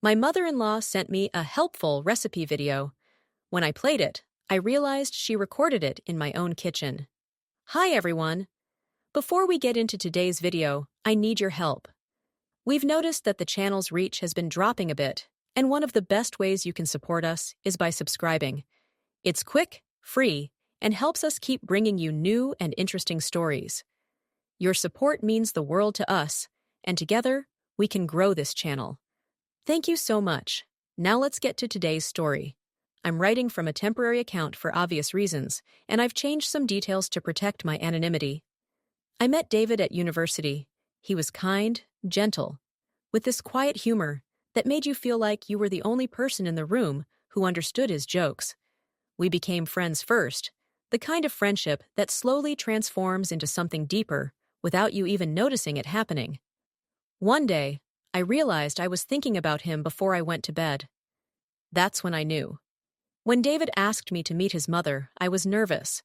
My mother-in-law sent me a helpful recipe video. When I played it, I realized she recorded it in my own kitchen. Hi everyone! Before we get into today's video, I need your help. We've noticed that the channel's reach has been dropping a bit, and one of the best ways you can support us is by subscribing. It's quick, free, and helps us keep bringing you new and interesting stories. Your support means the world to us, and together, we can grow this channel. Thank you so much. Now let's get to today's story. I'm writing from a temporary account for obvious reasons, and I've changed some details to protect my anonymity. I met David at university. He was kind, gentle, with this quiet humor that made you feel like you were the only person in the room who understood his jokes. We became friends first, the kind of friendship that slowly transforms into something deeper without you even noticing it happening. One day, I realized I was thinking about him before I went to bed. That's when I knew. When David asked me to meet his mother, I was nervous.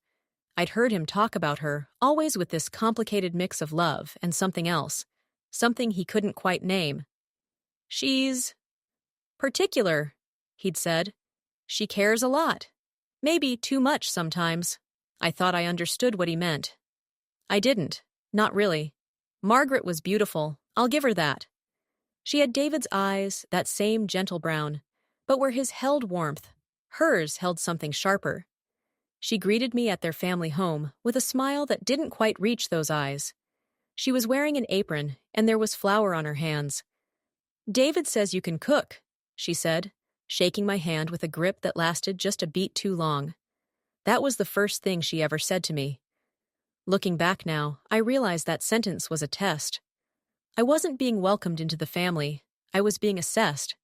I'd heard him talk about her, always with this complicated mix of love and something else, something he couldn't quite name. She's particular, he'd said. She cares a lot. Maybe too much sometimes. I thought I understood what he meant. I didn't, not really. Margaret was beautiful, I'll give her that. She had David's eyes, that same gentle brown, but where his held warmth, hers held something sharper. She greeted me at their family home with a smile that didn't quite reach those eyes. She was wearing an apron, and there was flour on her hands. David says you can cook, she said, shaking my hand with a grip that lasted just a beat too long. That was the first thing she ever said to me. Looking back now, I realized that sentence was a test. I wasn't being welcomed into the family, I was being assessed,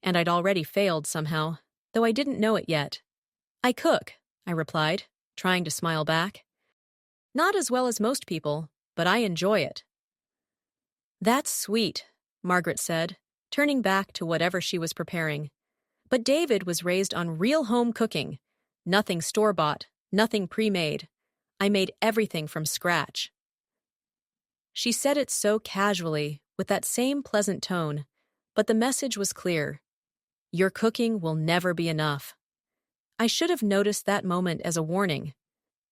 and I'd already failed somehow, though I didn't know it yet. I cook, I replied, trying to smile back. Not as well as most people, but I enjoy it. That's sweet, Margaret said, turning back to whatever she was preparing. But David was raised on real home cooking. Nothing store-bought, nothing pre-made. I made everything from scratch. She said it so casually, with that same pleasant tone, but the message was clear. Your cooking will never be enough. I should have noticed that moment as a warning,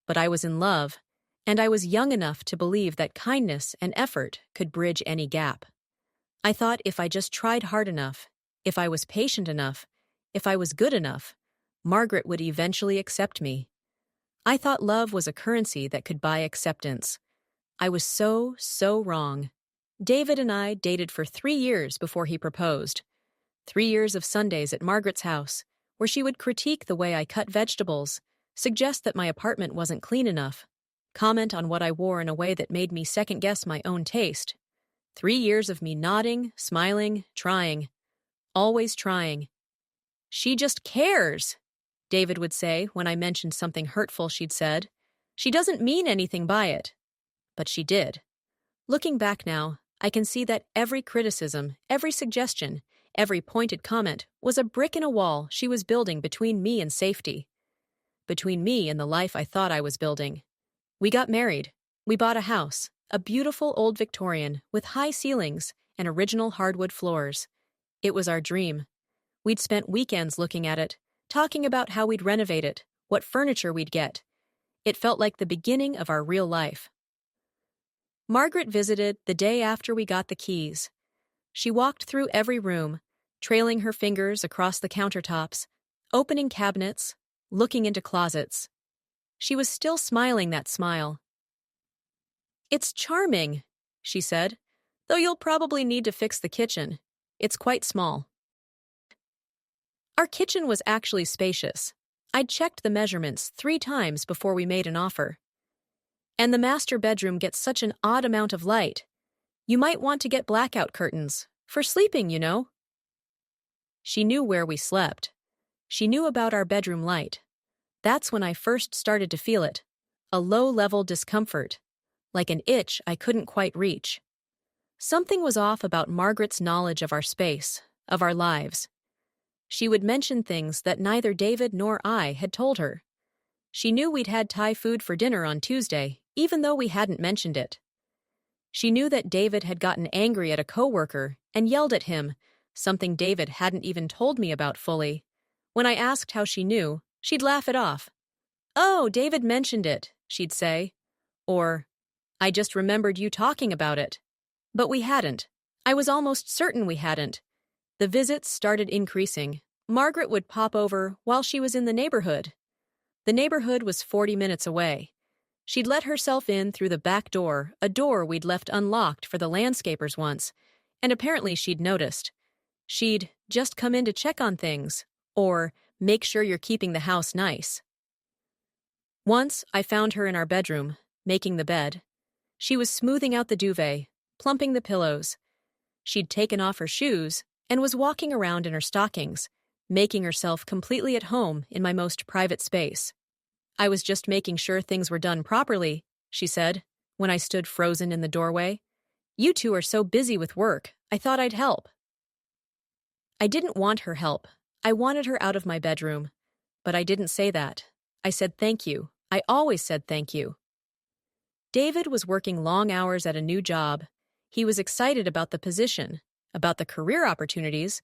but I was in love, and I was young enough to believe that kindness and effort could bridge any gap. I thought if I just tried hard enough, if I was patient enough, if I was good enough, Margaret would eventually accept me. I thought love was a currency that could buy acceptance. I was so wrong. David and I dated for 3 years before he proposed. 3 years of Sundays at Margaret's house, where she would critique the way I cut vegetables, suggest that my apartment wasn't clean enough, comment on what I wore in a way that made me second-guess my own taste. 3 years of me nodding, smiling, trying. Always trying. She just cares, David would say when I mentioned something hurtful she'd said. She doesn't mean anything by it. But she did. Looking back now, I can see that every criticism, every suggestion, every pointed comment was a brick in a wall she was building between me and safety. Between me and the life I thought I was building. We got married. We bought a house, a beautiful old Victorian with high ceilings and original hardwood floors. It was our dream. We'd spent weekends looking at it, talking about how we'd renovate it, what furniture we'd get. It felt like the beginning of our real life. Margaret visited the day after we got the keys. She walked through every room, trailing her fingers across the countertops, opening cabinets, looking into closets. She was still smiling that smile. It's charming, she said, though you'll probably need to fix the kitchen. It's quite small. Our kitchen was actually spacious. I'd checked the measurements 3 times before we made an offer. And the master bedroom gets such an odd amount of light. You might want to get blackout curtains, for sleeping, you know. She knew where we slept. She knew about our bedroom light. That's when I first started to feel it, a low-level discomfort, like an itch I couldn't quite reach. Something was off about Margaret's knowledge of our space, of our lives. She would mention things that neither David nor I had told her. She knew we'd had Thai food for dinner on Tuesday, even though we hadn't mentioned it. She knew that David had gotten angry at a coworker and yelled at him, something David hadn't even told me about fully. When I asked how she knew, she'd laugh it off. "Oh, David mentioned it," she'd say. Or, "I just remembered you talking about it." But we hadn't. I was almost certain we hadn't. The visits started increasing. Margaret would pop over while she was in the neighborhood. The neighborhood was 40 minutes away. She'd let herself in through the back door, a door we'd left unlocked for the landscapers once, and apparently she'd noticed. She'd just come in to check on things, or make sure you're keeping the house nice. Once, I found her in our bedroom, making the bed. She was smoothing out the duvet, plumping the pillows. She'd taken off her shoes and was walking around in her stockings, making herself completely at home in my most private space. "I was just making sure things were done properly," she said, when I stood frozen in the doorway. "You two are so busy with work, I thought I'd help." I didn't want her help. I wanted her out of my bedroom. But I didn't say that. I said thank you. I always said thank you. David was working long hours at a new job. He was excited about the position, about the career opportunities,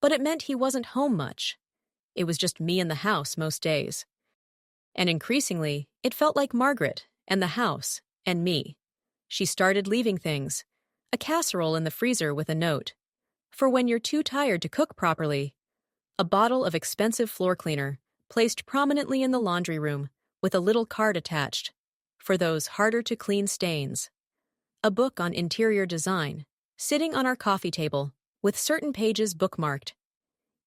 but it meant he wasn't home much. It was just me in the house most days. And increasingly, it felt like Margaret and the house and me. She started leaving things. A casserole in the freezer with a note. For when you're too tired to cook properly. A bottle of expensive floor cleaner, placed prominently in the laundry room, with a little card attached. For those harder-to-clean stains. A book on interior design, sitting on our coffee table, with certain pages bookmarked.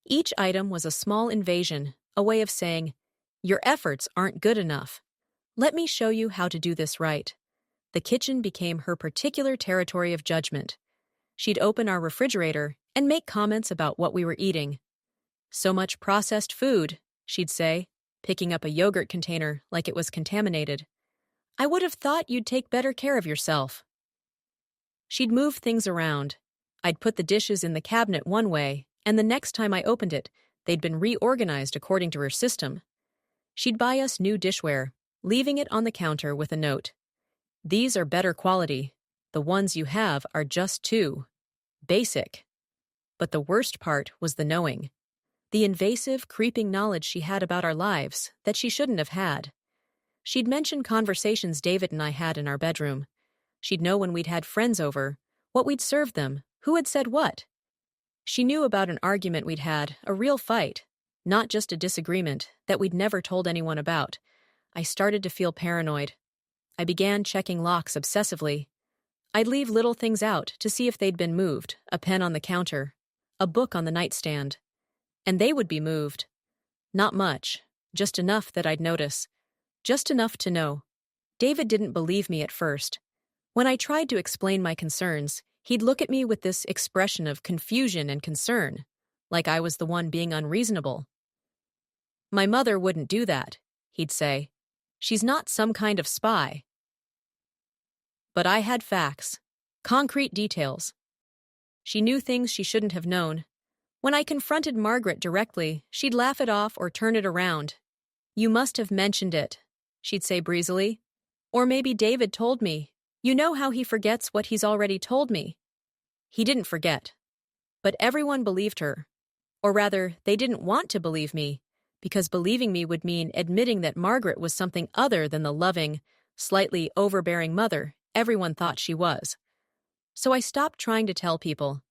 Each item was a small invasion, a way of saying, "Your efforts aren't good enough. Let me show you how to do this right." The kitchen became her particular territory of judgment. She'd open our refrigerator and make comments about what we were eating. "So much processed food," she'd say, picking up a yogurt container like it was contaminated. "I would have thought you'd take better care of yourself." She'd move things around. I'd put the dishes in the cabinet one way, and the next time I opened it, they'd been reorganized according to her system. She'd buy us new dishware, leaving it on the counter with a note. "These are better quality. The ones you have are just too basic." But the worst part was the knowing. The invasive, creeping knowledge she had about our lives that she shouldn't have had. She'd mention conversations David and I had in our bedroom. She'd know when we'd had friends over, what we'd served them, who had said what. She knew about an argument we'd had, a real fight, not just a disagreement that we'd never told anyone about. I started to feel paranoid. I began checking locks obsessively. I'd leave little things out to see if they'd been moved, a pen on the counter, a book on the nightstand. And they would be moved. Not much, just enough that I'd notice. Just enough to know. David didn't believe me at first. When I tried to explain my concerns, he'd look at me with this expression of confusion and concern, like I was the one being unreasonable. "My mother wouldn't do that," he'd say. "She's not some kind of spy." But I had facts, concrete details. She knew things she shouldn't have known. When I confronted Margaret directly, she'd laugh it off or turn it around. "You must have mentioned it," she'd say breezily. Or maybe David told me. "You know how he forgets what he's already told me." He didn't forget. But everyone believed her. Or rather, they didn't want to believe me, because believing me would mean admitting that Margaret was something other than the loving, slightly overbearing mother everyone thought she was. So I stopped trying to tell people.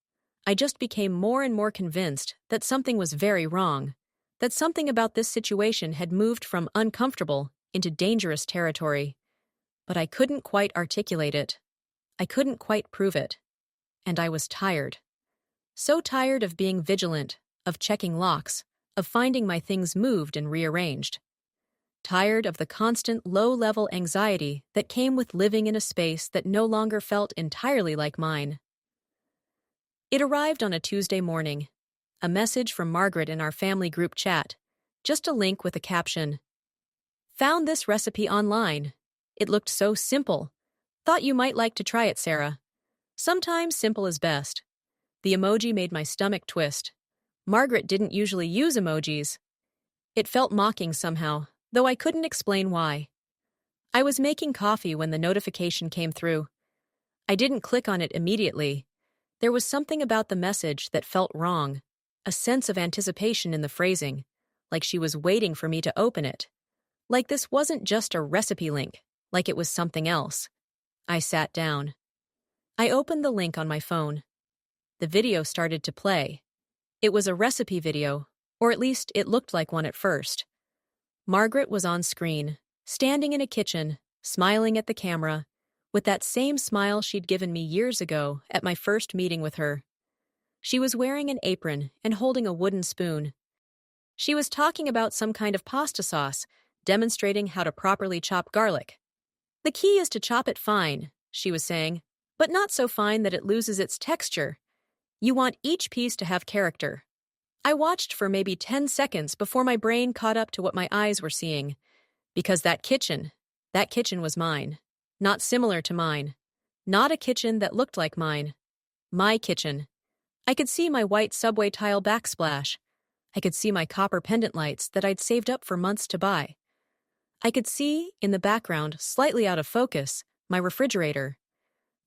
I just became more and more convinced that something was very wrong, that something about this situation had moved from uncomfortable into dangerous territory. But I couldn't quite articulate it. I couldn't quite prove it. And I was tired. So tired of being vigilant, of checking locks, of finding my things moved and rearranged. Tired of the constant low-level anxiety that came with living in a space that no longer felt entirely like mine. It arrived on a Tuesday morning. A message from Margaret in our family group chat. Just a link with a caption. "Found this recipe online. It looked so simple. Thought you might like to try it, Sarah." Sometimes simple is best. The emoji made my stomach twist. Margaret didn't usually use emojis. It felt mocking somehow, though I couldn't explain why. I was making coffee when the notification came through. I didn't click on it immediately. There was something about the message that felt wrong, a sense of anticipation in the phrasing, like she was waiting for me to open it. Like this wasn't just a recipe link, like it was something else. I sat down. I opened the link on my phone. The video started to play. It was a recipe video, or at least it looked like one at first. Margaret was on screen, standing in a kitchen, smiling at the camera, with that same smile she'd given me years ago at my first meeting with her. She was wearing an apron and holding a wooden spoon. She was talking about some kind of pasta sauce, demonstrating how to properly chop garlic. The key is to chop it fine, she was saying, but not so fine that it loses its texture. You want each piece to have character. I watched for maybe 10 seconds before my brain caught up to what my eyes were seeing. Because that kitchen was mine. Not similar to mine. Not a kitchen that looked like mine. My kitchen. I could see my white subway tile backsplash. I could see my copper pendant lights that I'd saved up for months to buy. I could see, in the background, slightly out of focus, my refrigerator.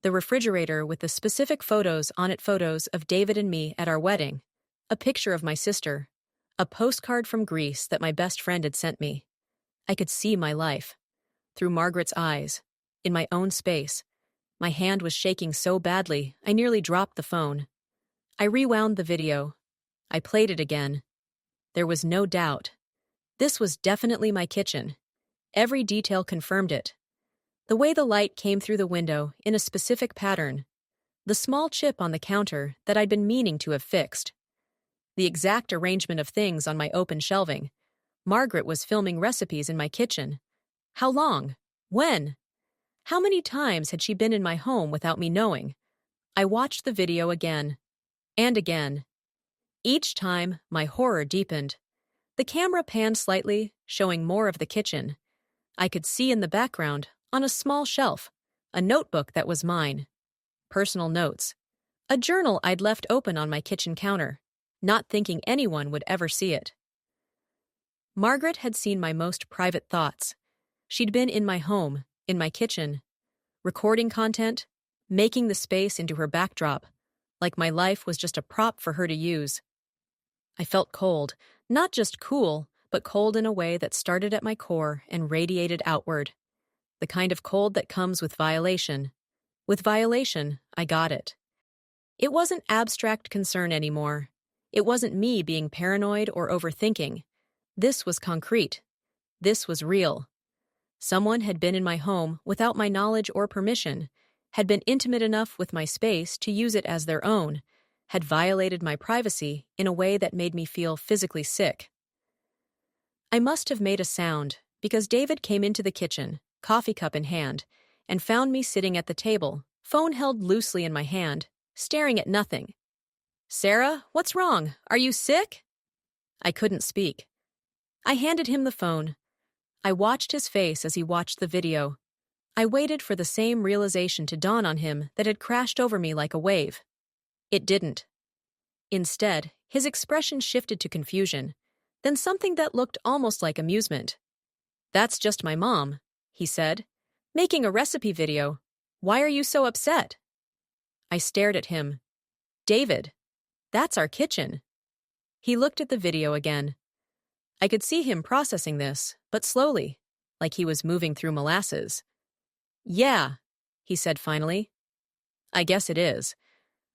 The refrigerator with the specific photos on it, photos of David and me at our wedding. A picture of my sister. A postcard from Greece that my best friend had sent me. I could see my life. Through Margaret's eyes. In my own space. My hand was shaking so badly, I nearly dropped the phone. I rewound the video. I played it again. There was no doubt. This was definitely my kitchen. Every detail confirmed it. The way the light came through the window in a specific pattern. The small chip on the counter that I'd been meaning to have fixed. The exact arrangement of things on my open shelving. Margaret was filming recipes in my kitchen. How long? When? How many times had she been in my home without me knowing? I watched the video again. And again. Each time, my horror deepened. The camera panned slightly, showing more of the kitchen. I could see in the background, on a small shelf, a notebook that was mine. Personal notes. A journal I'd left open on my kitchen counter, not thinking anyone would ever see it. Margaret had seen my most private thoughts. She'd been in my home, in my kitchen, recording content, making the space into her backdrop, like my life was just a prop for her to use. I felt cold, not just cool, but cold in a way that started at my core and radiated outward. The kind of cold that comes with violation. With violation, I got it. It wasn't abstract concern anymore. It wasn't me being paranoid or overthinking. This was concrete. This was real. Someone had been in my home without my knowledge or permission, had been intimate enough with my space to use it as their own, had violated my privacy in a way that made me feel physically sick. I must have made a sound, because David came into the kitchen, coffee cup in hand, and found me sitting at the table, phone held loosely in my hand, staring at nothing. "Sarah, what's wrong? Are you sick?" I couldn't speak. I handed him the phone. I watched his face as he watched the video. I waited for the same realization to dawn on him that had crashed over me like a wave. It didn't. Instead, his expression shifted to confusion, then something that looked almost like amusement. "That's just my mom," he said. "Making a recipe video. Why are you so upset?" I stared at him. "David, that's our kitchen." He looked at the video again. I could see him processing this, but slowly, like he was moving through molasses. "Yeah," he said finally. "I guess it is.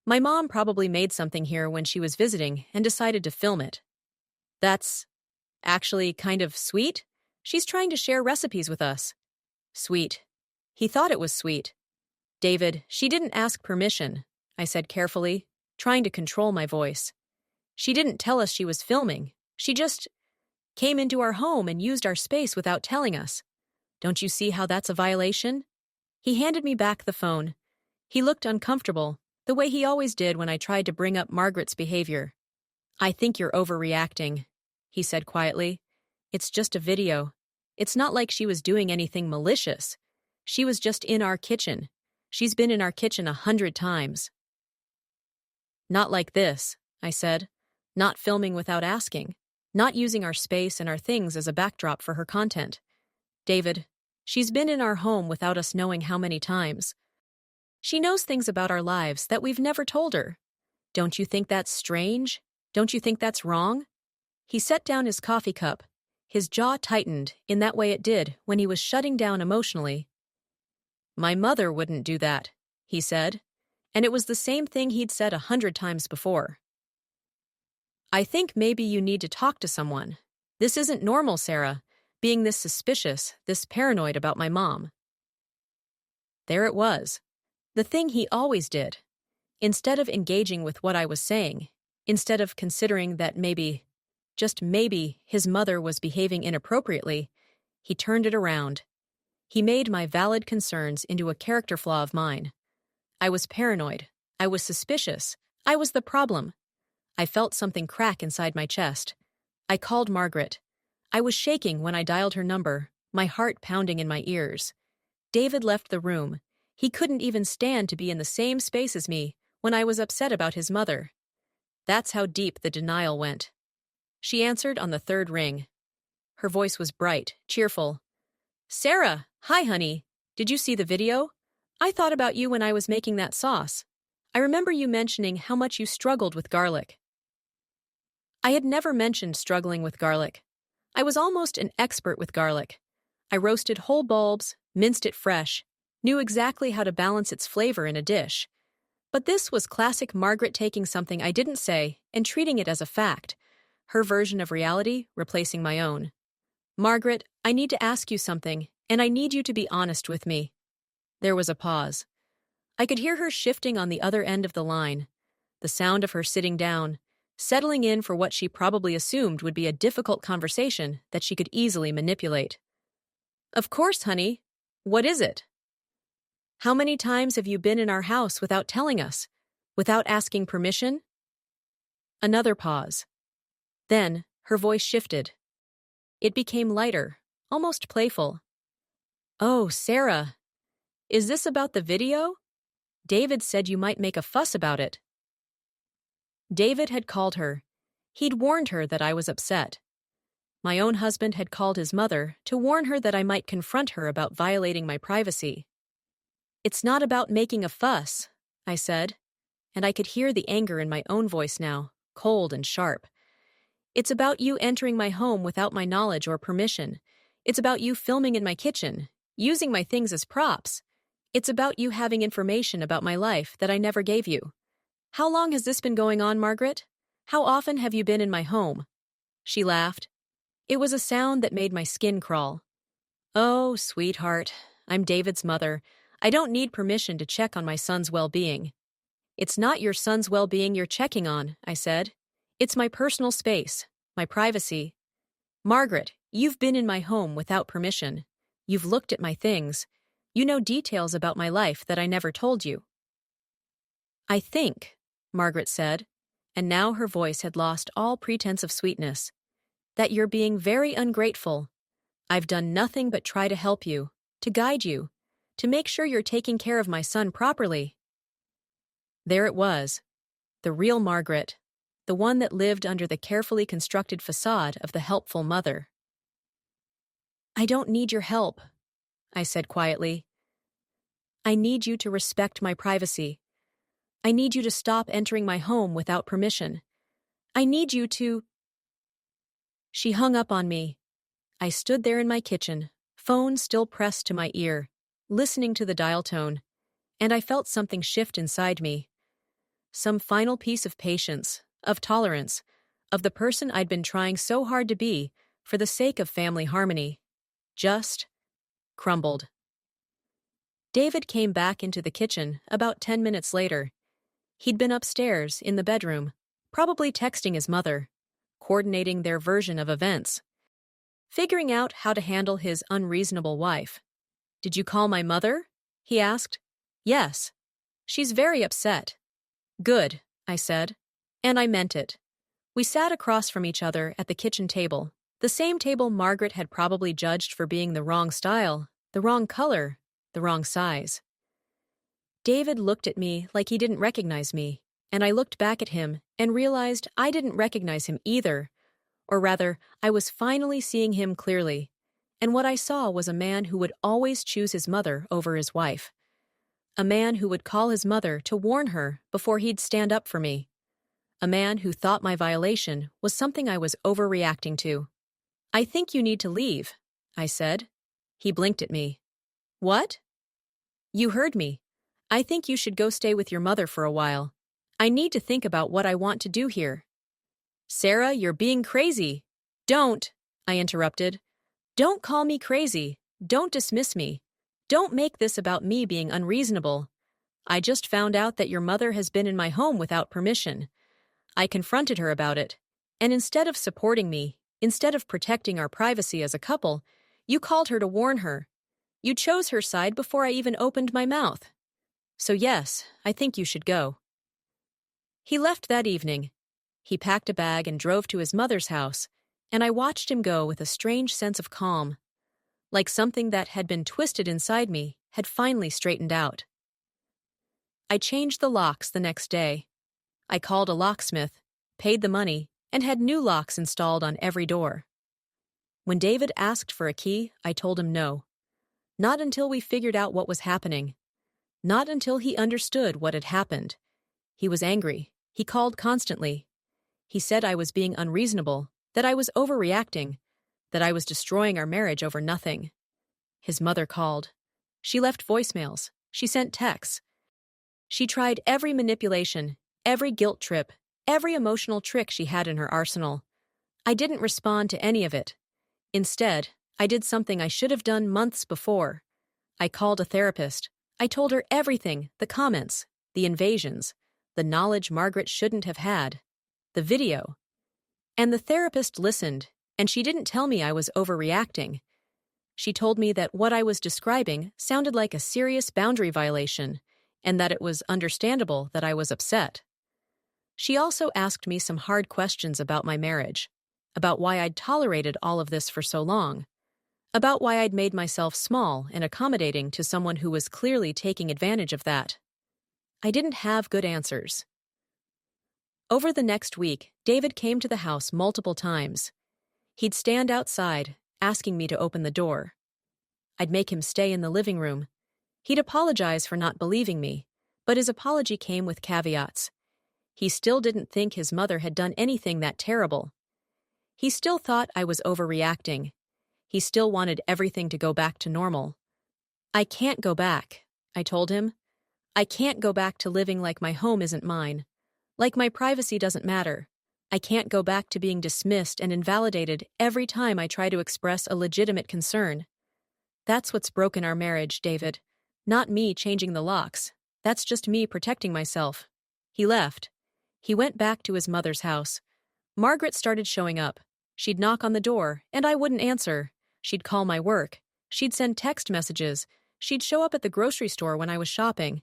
My mom probably made something here when she was visiting and decided to film it. That's actually kind of sweet. She's trying to share recipes with us." Sweet. He thought it was sweet. "David, she didn't ask permission," I said carefully, trying to control my voice. "She didn't tell us she was filming. She just came into our home and used our space without telling us. Don't you see how that's a violation?" He handed me back the phone. He looked uncomfortable, the way he always did when I tried to bring up Margaret's behavior. "I think you're overreacting," he said quietly. "It's just a video. It's not like she was doing anything malicious. She was just in our kitchen. She's been in our kitchen 100 times." "Not like this," I said. "Not filming without asking. Not using our space and our things as a backdrop for her content. David, she's been in our home without us knowing how many times. She knows things about our lives that we've never told her. Don't you think that's strange? Don't you think that's wrong? He set down his coffee cup. His jaw tightened in that way it did when he was shutting down emotionally. My mother wouldn't do that, he said, and it was the same thing he'd said 100 times before. I think maybe you need to talk to someone. This isn't normal, Sarah, being this suspicious, this paranoid about my mom. There it was. The thing he always did. Instead of engaging with what I was saying, instead of considering that maybe, just maybe, his mother was behaving inappropriately, he turned it around. He made my valid concerns into a character flaw of mine. I was paranoid. I was suspicious. I was the problem. I felt something crack inside my chest. I called Margaret. I was shaking when I dialed her number, my heart pounding in my ears. David left the room. He couldn't even stand to be in the same space as me when I was upset about his mother. That's how deep the denial went. She answered on the third ring. Her voice was bright, cheerful. Sarah, hi honey. Did you see the video? I thought about you when I was making that sauce. I remember you mentioning how much you struggled with garlic. I had never mentioned struggling with garlic. I was almost an expert with garlic. I roasted whole bulbs, minced it fresh, knew exactly how to balance its flavor in a dish. But this was classic Margaret taking something I didn't say and treating it as a fact, her version of reality replacing my own. Margaret, I need to ask you something, and I need you to be honest with me. There was a pause. I could hear her shifting on the other end of the line, the sound of her sitting down, settling in for what she probably assumed would be a difficult conversation that she could easily manipulate. Of course, honey. What is it? How many times have you been in our house without telling us, without asking permission? Another pause. Then, her voice shifted. It became lighter, almost playful. Oh, Sarah, is this about the video? David said you might make a fuss about it. David had called her. He'd warned her that I was upset. My own husband had called his mother to warn her that I might confront her about violating my privacy. It's not about making a fuss, I said, and I could hear the anger in my own voice now, cold and sharp. It's about you entering my home without my knowledge or permission. It's about you filming in my kitchen, using my things as props. It's about you having information about my life that I never gave you. How long has this been going on, Margaret? How often have you been in my home? She laughed. It was a sound that made my skin crawl. Oh, sweetheart, I'm David's mother. I don't need permission to check on my son's well-being. It's not your son's well-being you're checking on, I said. It's my personal space, my privacy. Margaret, you've been in my home without permission. You've looked at my things. You know details about my life that I never told you. I think, Margaret said, and now her voice had lost all pretense of sweetness, that you're being very ungrateful. I've done nothing but try to help you, to guide you, to make sure you're taking care of my son properly. There it was, the real Margaret, the one that lived under the carefully constructed facade of the helpful mother. I don't need your help, I said quietly. I need you to respect my privacy. I need you to stop entering my home without permission. I need you to... She hung up on me. I stood there in my kitchen, phone still pressed to my ear, listening to the dial tone, and I felt something shift inside me. Some final piece of patience, of tolerance, of the person I'd been trying so hard to be for the sake of family harmony, just crumbled. David came back into the kitchen about 10 minutes later. He'd been upstairs in the bedroom, probably texting his mother, coordinating their version of events, figuring out how to handle his unreasonable wife. Did you call my mother? He asked. Yes. She's very upset. Good, I said. And I meant it. We sat across from each other at the kitchen table, the same table Margaret had probably judged for being the wrong style, the wrong color, the wrong size. David looked at me like he didn't recognize me, and I looked back at him and realized I didn't recognize him either. Or rather, I was finally seeing him clearly, and what I saw was a man who would always choose his mother over his wife. A man who would call his mother to warn her before he'd stand up for me. A man who thought my violation was something I was overreacting to. "I think you need to leave," I said. He blinked at me. "What?" "You heard me. I think you should go stay with your mother for a while. I need to think about what I want to do here." "Sarah, you're being crazy." "Don't," I interrupted. "Don't call me crazy. Don't dismiss me. Don't make this about me being unreasonable. I just found out that your mother has been in my home without permission. I confronted her about it. And instead of supporting me, instead of protecting our privacy as a couple, you called her to warn her. You chose her side before I even opened my mouth. So yes, I think you should go." He left that evening. He packed a bag and drove to his mother's house, and I watched him go with a strange sense of calm, like something that had been twisted inside me had finally straightened out. I changed the locks the next day. I called a locksmith, paid the money, and had new locks installed on every door. When David asked for a key, I told him no. Not until we figured out what was happening. Not until he understood what had happened. He was angry. He called constantly. He said I was being unreasonable, that I was overreacting, that I was destroying our marriage over nothing. His mother called. She left voicemails. She sent texts. She tried every manipulation, every guilt trip, every emotional trick she had in her arsenal. I didn't respond to any of it. Instead, I did something I should have done months before. I called a therapist. I told her everything, the comments, the invasions, the knowledge Margaret shouldn't have had, the video. And the therapist listened, and she didn't tell me I was overreacting. She told me that what I was describing sounded like a serious boundary violation, and that it was understandable that I was upset. She also asked me some hard questions about my marriage, about why I'd tolerated all of this for so long, about why I'd made myself small and accommodating to someone who was clearly taking advantage of that. I didn't have good answers. Over the next week, David came to the house multiple times. He'd stand outside, asking me to open the door. I'd make him stay in the living room. He'd apologize for not believing me, but his apology came with caveats. He still didn't think his mother had done anything that terrible. He still thought I was overreacting. He still wanted everything to go back to normal. "I can't go back," I told him. "I can't go back to living like my home isn't mine, like my privacy doesn't matter. I can't go back to being dismissed and invalidated every time I try to express a legitimate concern. That's what's broken our marriage, David. Not me changing the locks. That's just me protecting myself." He left. He went back to his mother's house. Margaret started showing up. She'd knock on the door, and I wouldn't answer. She'd call my work. She'd send text messages. She'd show up at the grocery store when I was shopping.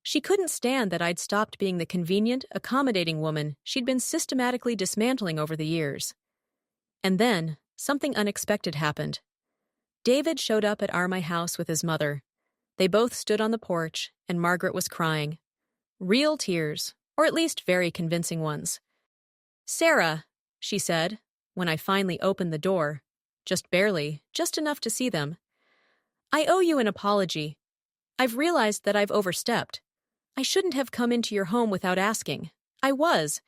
She couldn't stand that I'd stopped being the convenient, accommodating woman she'd been systematically dismantling over the years. And then, something unexpected happened. David showed up at my house with his mother. They both stood on the porch, and Margaret was crying. Real tears, or at least very convincing ones. "Sarah," she said, when I finally opened the door, just barely, just enough to see them. "I owe you an apology. I've realized that I've overstepped. I shouldn't have come into your home without asking. I was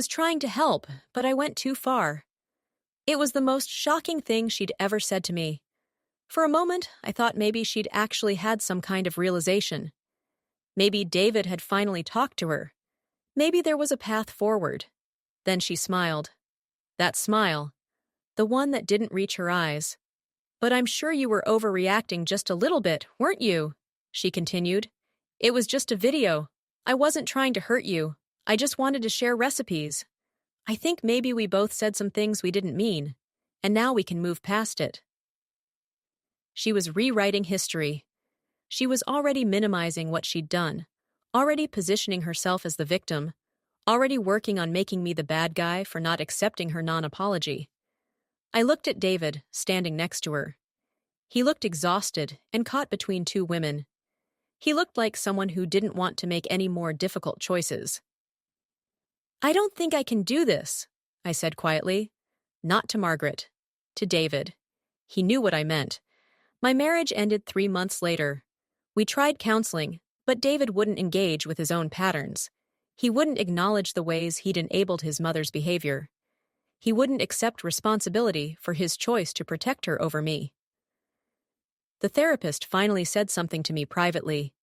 trying to help, but I went too far." It was the most shocking thing she'd ever said to me. For a moment, I thought maybe she'd actually had some kind of realization. Maybe David had finally talked to her. Maybe there was a path forward. Then she smiled. That smile, the one that didn't reach her eyes. "But I'm sure you were overreacting just a little bit, weren't you?" she continued. "It was just a video. I wasn't trying to hurt you. I just wanted to share recipes. I think maybe we both said some things we didn't mean, and now we can move past it." She was rewriting history. She was already minimizing what she'd done, already positioning herself as the victim, already working on making me the bad guy for not accepting her non-apology. I looked at David, standing next to her. He looked exhausted and caught between two women. He looked like someone who didn't want to make any more difficult choices. "I don't think I can do this," I said quietly. Not to Margaret. To David. He knew what I meant. My marriage ended 3 months later. We tried counseling, but David wouldn't engage with his own patterns. He wouldn't acknowledge the ways he'd enabled his mother's behavior. He wouldn't accept responsibility for his choice to protect her over me. The therapist finally said something to me privately.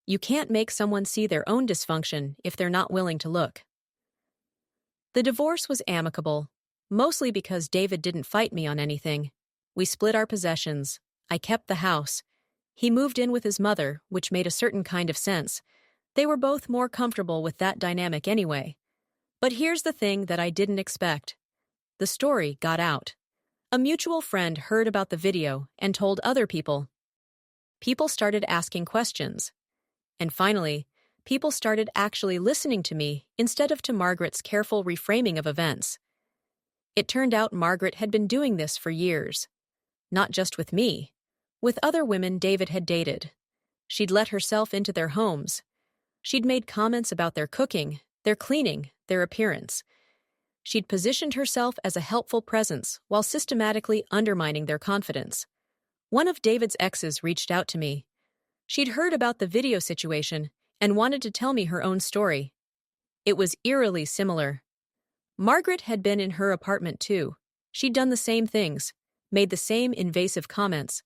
You can't make someone see their own dysfunction if they're not willing to look. The divorce was amicable, mostly because David didn't fight me on anything. We split our possessions. I kept the house. He moved in with his mother, which made a certain kind of sense. They were both more comfortable with that dynamic anyway. But here's the thing that I didn't expect. The story got out. A mutual friend heard about the video and told other people. People started asking questions. And finally, people started actually listening to me instead of to Margaret's careful reframing of events. It turned out Margaret had been doing this for years. Not just with me. With other women David had dated. She'd let herself into their homes. She'd made comments about their cooking, their cleaning, their appearance. She'd positioned herself as a helpful presence while systematically undermining their confidence. One of David's exes reached out to me. She'd heard about the video situation and wanted to tell me her own story. It was eerily similar. Margaret had been in her apartment too. She'd done the same things, made the same invasive comments.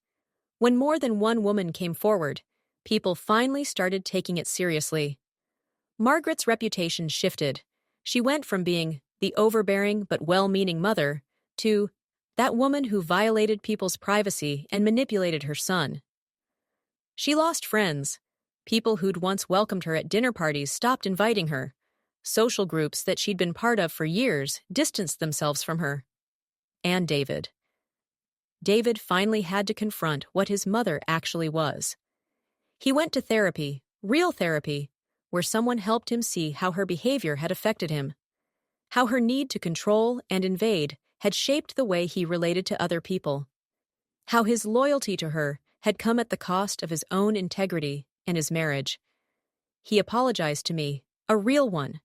When more than one woman came forward, people finally started taking it seriously. Margaret's reputation shifted. She went from being the overbearing but well-meaning mother to that woman who violated people's privacy and manipulated her son. She lost friends. People who'd once welcomed her at dinner parties stopped inviting her. Social groups that she'd been part of for years distanced themselves from her. And David. David finally had to confront what his mother actually was. He went to therapy, real therapy, where someone helped him see how her behavior had affected him, how her need to control and invade had shaped the way he related to other people, how his loyalty to her had come at the cost of his own integrity and his marriage. He apologized to me, a real one,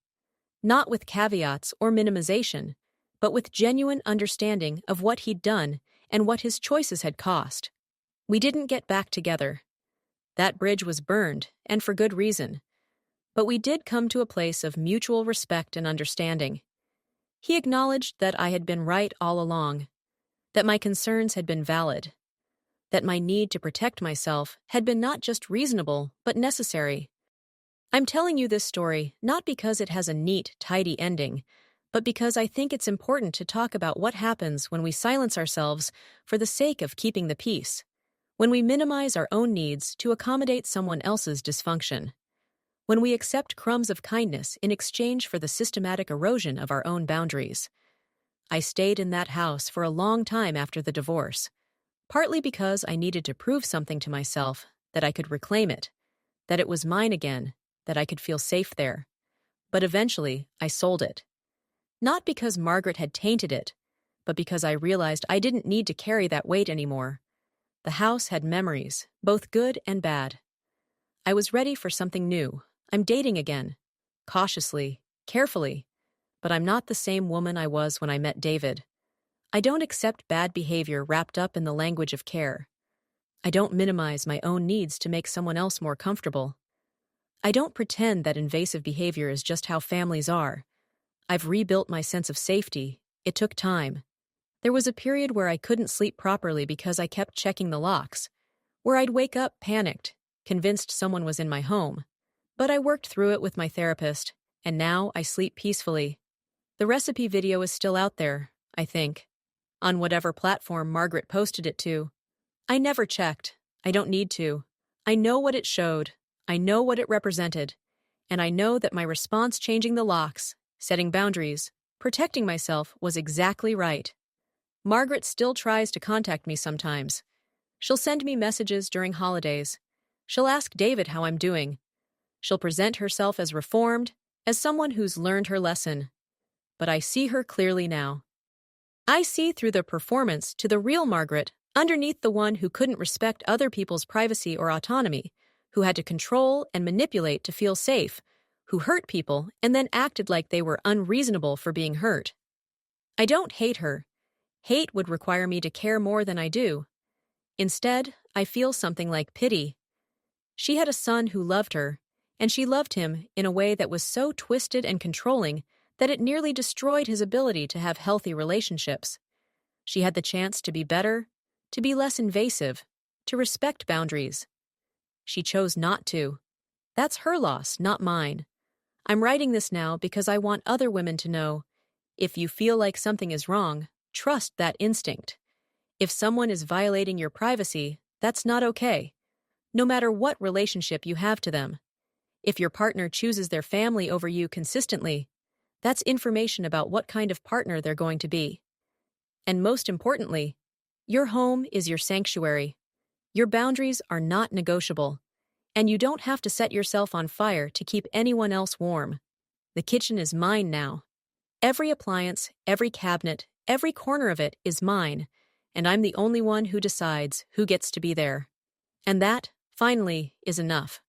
not with caveats or minimization, but with genuine understanding of what he'd done and what his choices had cost. We didn't get back together. That bridge was burned, and for good reason. But we did come to a place of mutual respect and understanding. He acknowledged that I had been right all along, that my concerns had been valid, that my need to protect myself had been not just reasonable, but necessary. I'm telling you this story not because it has a neat, tidy ending, but because I think it's important to talk about what happens when we silence ourselves for the sake of keeping the peace, when we minimize our own needs to accommodate someone else's dysfunction, when we accept crumbs of kindness in exchange for the systematic erosion of our own boundaries. I stayed in that house for a long time after the divorce, partly because I needed to prove something to myself, that I could reclaim it, that it was mine again, that I could feel safe there. But eventually, I sold it. Not because Margaret had tainted it, but because I realized I didn't need to carry that weight anymore. The house had memories, both good and bad. I was ready for something new. I'm dating again. Cautiously, carefully. But I'm not the same woman I was when I met David. I don't accept bad behavior wrapped up in the language of care. I don't minimize my own needs to make someone else more comfortable. I don't pretend that invasive behavior is just how families are. I've rebuilt my sense of safety. It took time. There was a period where I couldn't sleep properly because I kept checking the locks, where I'd wake up panicked, convinced someone was in my home. But I worked through it with my therapist, and now I sleep peacefully. The recipe video is still out there, I think, on whatever platform Margaret posted it to. I never checked. I don't need to. I know what it showed. I know what it represented. And I know that my response changing the locks, setting boundaries, protecting myself was exactly right. Margaret still tries to contact me sometimes. She'll send me messages during holidays. She'll ask David how I'm doing. She'll present herself as reformed, as someone who's learned her lesson. But I see her clearly now. I see through the performance to the real Margaret, underneath the one who couldn't respect other people's privacy or autonomy, who had to control and manipulate to feel safe, who hurt people and then acted like they were unreasonable for being hurt. I don't hate her. Hate would require me to care more than I do. Instead, I feel something like pity. She had a son who loved her, and she loved him in a way that was so twisted and controlling that it nearly destroyed his ability to have healthy relationships. She had the chance to be better, to be less invasive, to respect boundaries. She chose not to. That's her loss, not mine. I'm writing this now because I want other women to know, if you feel like something is wrong, trust that instinct. If someone is violating your privacy, that's not okay, no matter what relationship you have to them. If your partner chooses their family over you consistently, that's information about what kind of partner they're going to be. And most importantly, your home is your sanctuary. Your boundaries are not negotiable, and you don't have to set yourself on fire to keep anyone else warm. The kitchen is mine now. Every appliance, every cabinet, every corner of it is mine, and I'm the only one who decides who gets to be there. And that, finally, is enough.